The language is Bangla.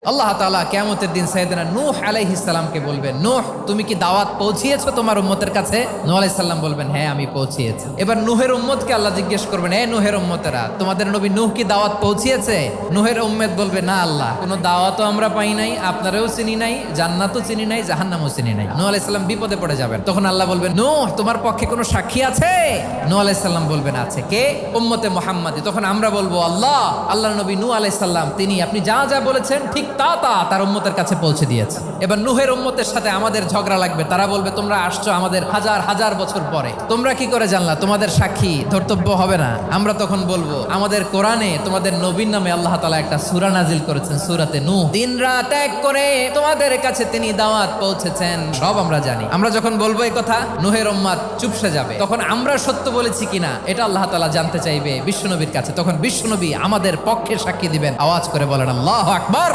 আল্লাহ তাআলা কিয়ামতের দিন সাইয়েদনা নূহ আলাইহিস সালামকে বলবেন, নূহ তুমি কি দাওয়াত পৌঁছিয়েছো তোমার উম্মতের কাছে? নূহ আলাইহিস সালাম বলবেন, হ্যাঁ আমি পৌঁছিয়েছি। এবার নূহের উম্মতকে আল্লাহ জিজ্ঞেস করবেন, হে নূহের উম্মতেরা, তোমাদের নবী নূহ কি দাওয়াত পৌঁছিয়েছে? নূহের উম্মত বলবে, না আল্লাহ, কোনো দাওয়াতও আমরা পাই নাই, আপনারাও চিনি নাই, জান্নাতও চিনি নাই, জাহান্নামও চিনি নাই। নূহ আলাইহিস সালাম বিপদে পড়ে যাবেন। তখন আল্লাহ বলবেন, নূহ তোমার পক্ষে কোনো সাক্ষী আছে? নূহ আলাইহিস সালাম বলবেন, আছে। কে? উম্মতে মুহাম্মাদি। তখন আমরা বলবো, আল্লাহ, আল্লাহর নবী নূহ আলাইহিস সালাম তিনি আপনি যা যা বলেছেন ঠিক তা তার উম্মতের কাছে পৌঁছে দিয়েছে। এবার নূহের উম্মতের সাথে আমাদের ঝগড়া লাগবে। তারা বলবে, তোমরা আসছো আমাদের হাজার হাজার বছর পরে, তোমরা কি করে জানলা? তোমাদের সাক্ষী ধর্তব্য হবে না? আমরা তখন বলবো, আমাদের কোরআনে তোমাদের নবীর নামে আল্লাহ তাআলা একটা সূরা নাজিল করেছেন, সূরাতে নূহ। দিন রাত এক করে তোমাদের কাছে তিনি দাওয়াত পৌঁছেছেন, সব আমরা জানি। আমরা যখন বলবো এই কথা, নূহের উম্মত চুপসে যাবে। তখন আমরা সত্য বলেছি কিনা এটা আল্লাহ তাআলা জানতে চাইবে বিশ্বনবীর কাছে। তখন বিশ্বনবী আমাদের পক্ষে সাক্ষী দিবেন। আওয়াজ করে বলেন আল্লাহু আকবার।